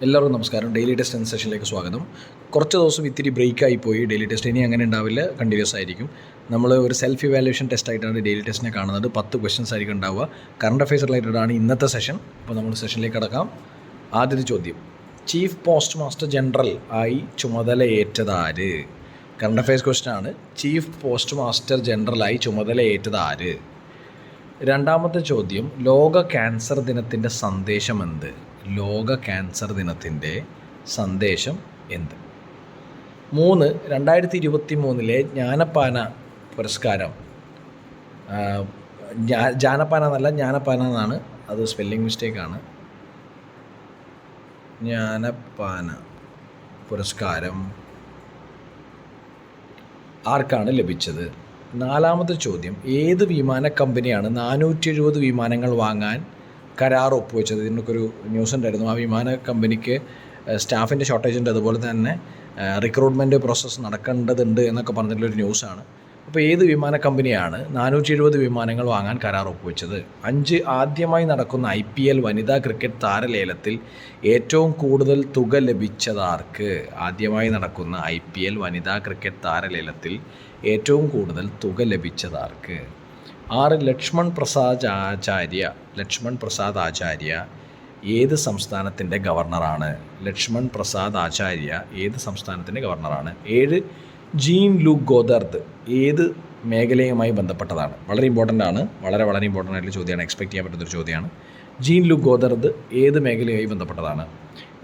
എല്ലാവർക്കും നമസ്കാരം. Daily test എന്ന സെഷനിലേക്ക് സ്വാഗതം. കുറച്ച് ദിവസം ഇത്തിരി ബ്രേക്കായി പോയി ഡെയിലി ടെസ്റ്റ്. ഇനി അങ്ങനെ ഉണ്ടാവില്ല, കണ്ടിന്യൂസ് ആയിരിക്കും. നമ്മൾ ഒരു സെൽഫ് ഇവാലുവേഷൻ ടെസ്റ്റ് ആയിട്ടാണ് ഡെയിലി ടെസ്റ്റിനെ കാണുന്നത്. 10 ക്വസ്റ്റ്യൻസ് ആയിരിക്കും ഉണ്ടാവുക. കറണ്ട് അഫയേഴ്സ് റിലേറ്റഡ് ആണ് ഇന്നത്തെ സെഷൻ. അപ്പോൾ നമ്മൾ സെഷനിലേക്ക് കടക്കാം. ആദ്യത്തെ ചോദ്യം, ചീഫ് പോസ്റ്റ് മാസ്റ്റർ ജനറൽ ആയി ചുമതലയേറ്റതാര്? കറണ്ട് അഫയേഴ്സ് ക്വസ്റ്റ്യൻ ആണ്. ചീഫ് പോസ്റ്റ് മാസ്റ്റർ ജനറലായി ചുമതലയേറ്റതാര്? രണ്ടാമത്തെ ചോദ്യം, ലോക ക്യാൻസർ ദിനത്തിൻ്റെ സന്ദേശം എന്ത്? ലോക ക്യാൻസർ ദിനത്തിൻ്റെ സന്ദേശം എന്ത്? 3, 2023 ജ്ഞാനപ്പാന പുരസ്കാരം, ജാനപ്പാന എന്നല്ല ജ്ഞാനപ്പാന എന്നാണ്, അത് സ്പെല്ലിംഗ് മിസ്റ്റേക്കാണ്. ജ്ഞാനപ്പാന പുരസ്കാരം ആർക്കാണ് ലഭിച്ചത്? നാലാമത്തെ ചോദ്യം, ഏത് വിമാന കമ്പനിയാണ് 470 വിമാനങ്ങൾ വാങ്ങാൻ കരാർ ഒപ്പുവെച്ചത്? ഇതിനൊക്കെ ഒരു ന്യൂസ് ഉണ്ടായിരുന്നു. ആ വിമാന കമ്പനിക്ക് സ്റ്റാഫിൻ്റെ ഷോർട്ടേജ് ഉണ്ട്, അതുപോലെ തന്നെ റിക്രൂട്ട്മെൻറ്റ് പ്രോസസ്സ് നടക്കേണ്ടതുണ്ട് എന്നൊക്കെ പറഞ്ഞിട്ടുള്ളൊരു ന്യൂസാണ്. അപ്പോൾ ഏത് വിമാന കമ്പനിയാണ് 470 വിമാനങ്ങൾ വാങ്ങാൻ കരാർ ഒപ്പുവെച്ചത്? 5, ആദ്യമായി നടക്കുന്ന IPL വനിതാ ക്രിക്കറ്റ് താരലേലത്തിൽ ഏറ്റവും കൂടുതൽ തുക ലഭിച്ചതാർക്ക്? ആദ്യമായി നടക്കുന്ന IPL വനിതാ ക്രിക്കറ്റ് താരലേലത്തിൽ ഏറ്റവും കൂടുതൽ തുക ലഭിച്ചതാർക്ക്? 6, ലക്ഷ്മൺ പ്രസാദ് ആചാര്യ ഏത് സംസ്ഥാനത്തിൻ്റെ ഗവർണറാണ്? ലക്ഷ്മൺ പ്രസാദ് ആചാര്യ ഏത് സംസ്ഥാനത്തിൻ്റെ ഗവർണറാണ്? 7, ജീൻ ലൂക്ക് ഗോദർദ് ഏത് മേഖലയുമായി ബന്ധപ്പെട്ടതാണ്? വളരെ ഇമ്പോർട്ടൻ്റ് ആണ്, വളരെ ഇമ്പോർട്ടൻ്റ് ആയിട്ടുള്ള ചോദ്യമാണ്, എക്സ്പെക്ട് ചെയ്യാൻ പറ്റുന്നൊരു ചോദ്യമാണ്. ജീൻ ലൂക്ക് ഗോദർദ് ഏത് മേഖലയുമായി ബന്ധപ്പെട്ടതാണ്?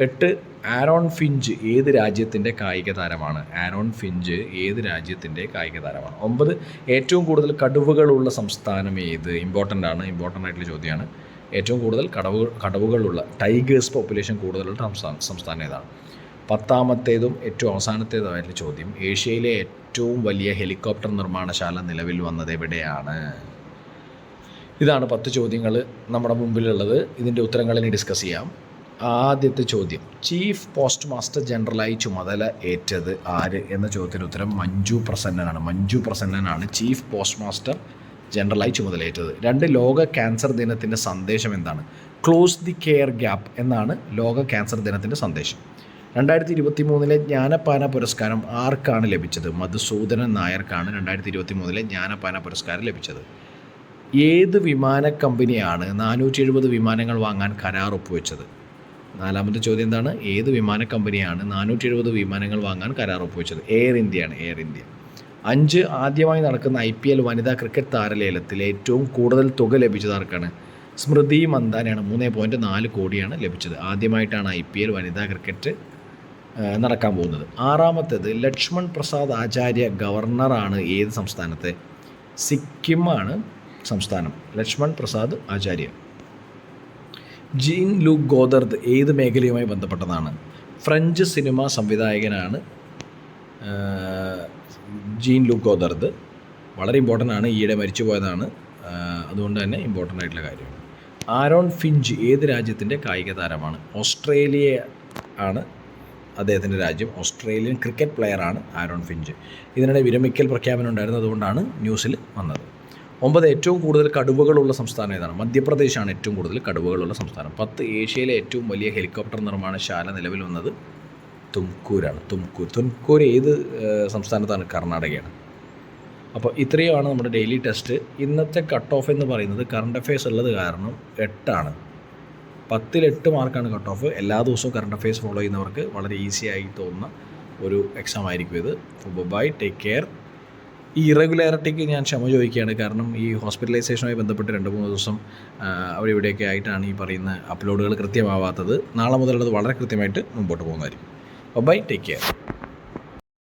8, ആരോൺ ഫിഞ്ച് ഏത് രാജ്യത്തിൻ്റെ കായിക താരമാണ്? ആരോൺ ഫിഞ്ച് ഏത് രാജ്യത്തിൻ്റെ കായിക താരമാണ്? 9, ഏറ്റവും കൂടുതൽ കടുവകളുള്ള സംസ്ഥാനം ഏത്? ഇമ്പോർട്ടൻ്റ് ആയിട്ടുള്ള ചോദ്യമാണ്. ഏറ്റവും കൂടുതൽ കടുവകളുള്ള ടൈഗേഴ്സ് പോപ്പുലേഷൻ കൂടുതലുള്ള സംസ്ഥാനം ഏതാണ്? 10ാമത്തേതും ഏറ്റവും അവസാനത്തേതുമായിട്ടുള്ള ചോദ്യം, ഏഷ്യയിലെ ഏറ്റവും വലിയ ഹെലികോപ്റ്റർ നിർമ്മാണശാല നിലവിൽ വന്നത് എവിടെയാണ്? ഇതാണ് 10 ചോദ്യങ്ങൾ നമ്മുടെ മുമ്പിലുള്ളത്. ഇതിൻ്റെ ഉത്തരങ്ങളിനി ഡിസ്കസ് ചെയ്യാം. ആദ്യത്തെ ചോദ്യം, ചീഫ് പോസ്റ്റ് മാസ്റ്റർ ജനറലായി ചുമതല ഏറ്റത് ആര് എന്ന ചോദ്യത്തിന് ഉത്തരം മഞ്ജു പ്രസന്നനാണ് ചീഫ് പോസ്റ്റ് മാസ്റ്റർ ജനറലായി ചുമതലയേറ്റത്. 2, ലോക ക്യാൻസർ ദിനത്തിൻ്റെ സന്ദേശം എന്താണ്? ക്ലോസ് ദി കെയർ ഗ്യാപ്പ് എന്നാണ് ലോക ക്യാൻസർ ദിനത്തിൻ്റെ സന്ദേശം. 2023 ജ്ഞാനപ്പാന പുരസ്കാരം ആർക്കാണ് ലഭിച്ചത്? മധുസൂദനൻ നായർക്കാണ് 2023 ജ്ഞാനപ്പാന പുരസ്കാരം ലഭിച്ചത്. ഏത് വിമാന കമ്പനിയാണ് 470 വിമാനങ്ങൾ വാങ്ങാൻ കരാർ ഒപ്പുവെച്ചത്? 4ാമത്തെ ചോദ്യം എന്താണ്? ഏത് വിമാന കമ്പനിയാണ് 470 വിമാനങ്ങൾ വാങ്ങാൻ കരാർ ഒപ്പുവെച്ചത്? എയർ ഇന്ത്യയാണ്. 5, ആദ്യമായി നടക്കുന്ന IPL വനിതാ ക്രിക്കറ്റ് താരലേലത്തിൽ ഏറ്റവും കൂടുതൽ തുക ലഭിച്ചത് ആർക്കാണ്? സ്മൃതി മന്ദാനയാണ്. 3.4 കോടിയാണ് ലഭിച്ചത്. ആദ്യമായിട്ടാണ് IPL വനിതാ ക്രിക്കറ്റ് നടക്കാൻ പോകുന്നത്. 6ാമത്തേത്, ലക്ഷ്മൺ പ്രസാദ് ആചാര്യ ഗവർണറാണ് ഏത് സംസ്ഥാനത്തെ? സിക്കിമാണ് സംസ്ഥാനം. ലക്ഷ്മൺ പ്രസാദ് ആചാര്യ. ജീൻ ലൂക്ക് ഗോദർദ് ഏത് മേഖലയുമായി ബന്ധപ്പെട്ടതാണ്? ഫ്രഞ്ച് സിനിമ സംവിധായകനാണ് ജീൻ ലൂക്ക് ഗോദർദ്. വളരെ ഇമ്പോർട്ടൻ്റ് ആണ്, ഈയിടെ മരിച്ചു പോയതാണ്, അതുകൊണ്ട് തന്നെ ഇമ്പോർട്ടൻ്റ് ആയിട്ടുള്ള കാര്യമാണ്. ആരോൺ ഫിഞ്ച് ഏത് രാജ്യത്തിൻ്റെ കായിക താരമാണ്? ഓസ്ട്രേലിയ ആണ് അദ്ദേഹത്തിൻ്റെ രാജ്യം. ഓസ്ട്രേലിയൻ ക്രിക്കറ്റ് പ്ലെയറാണ് ആരോൺ ഫിഞ്ച്. ഇതിനിടെ വിരമിക്കൽ പ്രഖ്യാപനം ഉണ്ടായിരുന്നു, അതുകൊണ്ടാണ് ന്യൂസിൽ വന്നത്. 9, ഏറ്റവും കൂടുതൽ കടുവകളുള്ള സംസ്ഥാനം ഏതാണ്? മധ്യപ്രദേശാണ് ഏറ്റവും കൂടുതൽ കടുവകളുള്ള സംസ്ഥാനം. 10, ഏഷ്യയിലെ ഏറ്റവും വലിയ ഹെലികോപ്റ്റർ നിർമ്മാണശാല നിലവിൽ വന്നത് തുംകൂരാണ്. തുംകൂർ ഏത് സംസ്ഥാനത്താണ്? കർണാടകയാണ്. അപ്പോൾ ഇത്രയുമാണ് നമ്മുടെ ഡെയിലി ടെസ്റ്റ്. ഇന്നത്തെ കട്ട് ഓഫ് എന്ന് പറയുന്നത് കറണ്ട് അഫയേഴ്സ് ഉള്ളത് കാരണം 8 10ൽ 8 മാർക്കാണ് കട്ട് ഓഫ്. എല്ലാ ദിവസവും കറണ്ട് അഫയേഴ്സ് ഫോളോ ചെയ്യുന്നവർക്ക് വളരെ ഈസി ആയി തോന്നുന്ന ഒരു എക്സാം ആയിരിക്കും ഇത്. Bye, take care. ഈ ഇറഗുലാരിറ്റിക്ക് ഞാൻ ക്ഷമ ചോദിക്കുകയാണ്, കാരണം ഈ ഹോസ്പിറ്റലൈസേഷനുമായി ബന്ധപ്പെട്ട് 2-3 ദിവസം അവിടെ ഇവിടെയൊക്കെ ആയിട്ടാണ് ഈ പറയുന്ന അപ്ലോഡുകൾ കൃത്യമാവാത്തത്. നാളെ മുതലുള്ളത് വളരെ കൃത്യമായിട്ട് മുമ്പോട്ട് പോകുന്നതായിരിക്കും. Bye, take care.